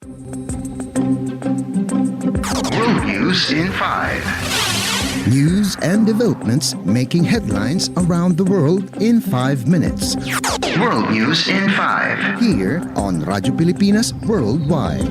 World News in 5. News and developments making headlines around the world in 5 minutes. World News in 5. Here on Radyo Pilipinas Worldwide.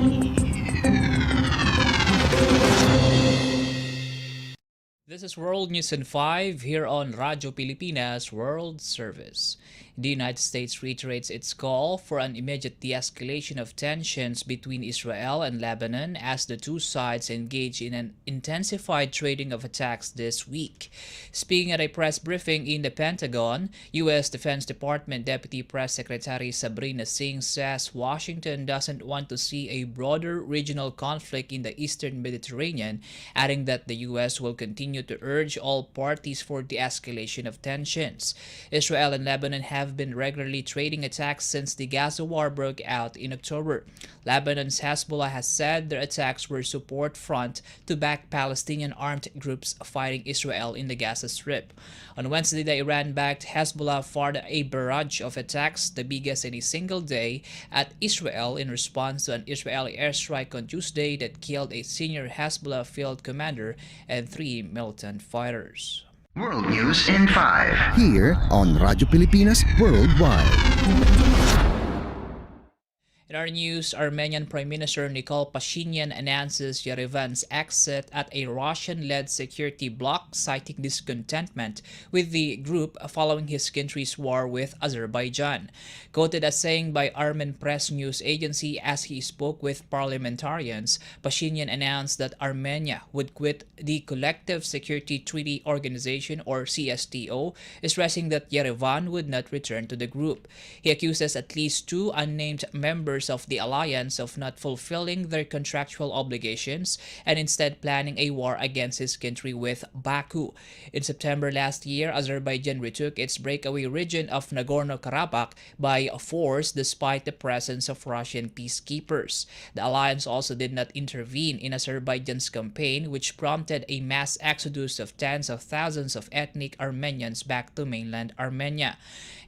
This is World News in 5 here on Radyo Pilipinas World Service. The United States reiterates its call for an immediate de-escalation of tensions between Israel and Lebanon as the two sides engage in an intensified trading of attacks this week. Speaking at a press briefing in the Pentagon, U.S. Defense Department Deputy Press Secretary Sabrina Singh says Washington doesn't want to see a broader regional conflict in the Eastern Mediterranean, adding that the U.S. will continue to urge all parties for de-escalation of tensions. Israel and Lebanon have been regularly trading attacks since the Gaza war broke out in October. Lebanon's Hezbollah has said their attacks were support front to back Palestinian armed groups fighting Israel in the Gaza Strip. On Wednesday, the Iran-backed Hezbollah fired a barrage of attacks, the biggest in a single day, at Israel in response to an Israeli airstrike on Tuesday that killed a senior Hezbollah field commander and 3 militant fighters. World News in 5. Here on Radyo Pilipinas Worldwide. In our news, Armenian Prime Minister Nikol Pashinyan announces Yerevan's exit at a Russian-led security bloc, citing discontentment with the group following his country's war with Azerbaijan. Quoted as saying by Armen Press News Agency as he spoke with parliamentarians, Pashinyan announced that Armenia would quit the Collective Security Treaty Organization or CSTO, stressing that Yerevan would not return to the group. He accuses at least 2 unnamed members of the alliance of not fulfilling their contractual obligations and instead planning a war against his country with Baku. In September last year, Azerbaijan retook its breakaway region of Nagorno-Karabakh by force despite the presence of Russian peacekeepers. The alliance also did not intervene in Azerbaijan's campaign, which prompted a mass exodus of tens of thousands of ethnic Armenians back to mainland Armenia.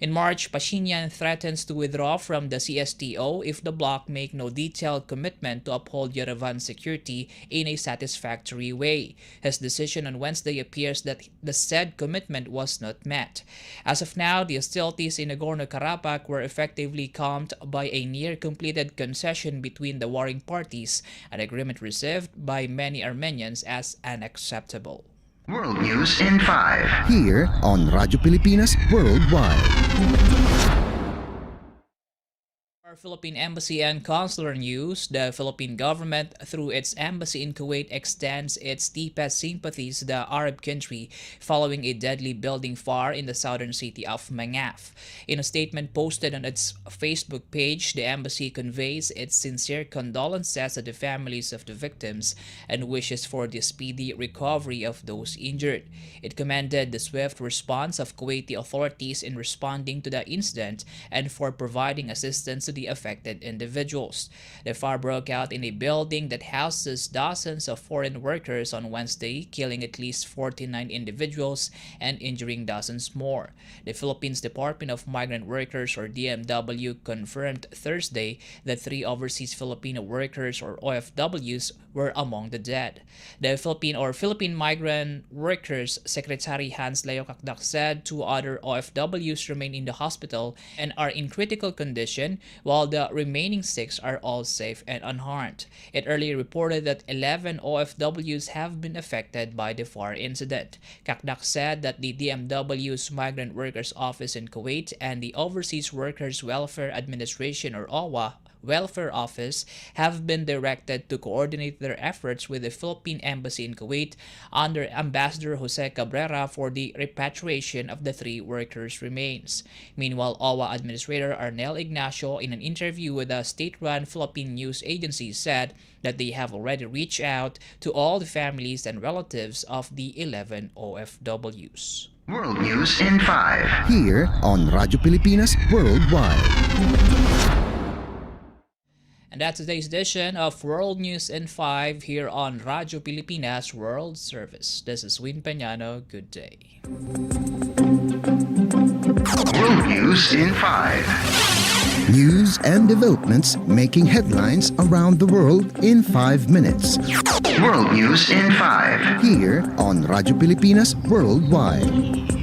In March, Pashinyan threatens to withdraw from the CSTO if the bloc make no detailed commitment to uphold Yerevan's security in a satisfactory way. His decision on Wednesday appears that the said commitment was not met. As of now, the hostilities in Nagorno-Karabakh were effectively calmed by a near-completed concession between the warring parties, an agreement received by many Armenians as unacceptable. World News in 5. Here on Radyo Pilipinas Worldwide. Our Philippine Embassy and Consular news, the Philippine government, through its embassy in Kuwait, extends its deepest sympathies to the Arab country following a deadly building fire in the southern city of Mangaf. In a statement posted on its Facebook page, the embassy conveys its sincere condolences to the families of the victims and wishes for the speedy recovery of those injured. It commended the swift response of Kuwaiti authorities in responding to the incident and for providing assistance to the affected individuals. The fire broke out in a building that houses dozens of foreign workers on Wednesday, killing at least 49 individuals and injuring dozens more. The Philippines Department of Migrant Workers or DMW confirmed Thursday that 3 overseas Filipino workers or OFWs were among the dead. The Philippine Migrant Workers Secretary Hans Leo Kakdak said 2 other OFWs remain in the hospital and are in critical condition, while the remaining 6 are all safe and unharmed. It earlier reported that 11 OFWs have been affected by the fire incident. Kakdak said that the DMW's Migrant Workers Office in Kuwait and the Overseas Workers Welfare Administration or OWA Welfare Office have been directed to coordinate their efforts with the Philippine Embassy in Kuwait under Ambassador Jose Cabrera for the repatriation of the 3 workers' remains. Meanwhile, OWA Administrator Arnel Ignacio, in an interview with a state-run Philippine news agency, said that they have already reached out to all the families and relatives of the 11 OFWs. World News in 5. Here on Radyo Pilipinas Worldwide. And that's today's edition of World News in 5 here on Radyo Pilipinas World Service. This is Win Peñano. Good day. World News in 5. News and developments making headlines around the world in 5 minutes. World News in 5. Here on Radyo Pilipinas Worldwide.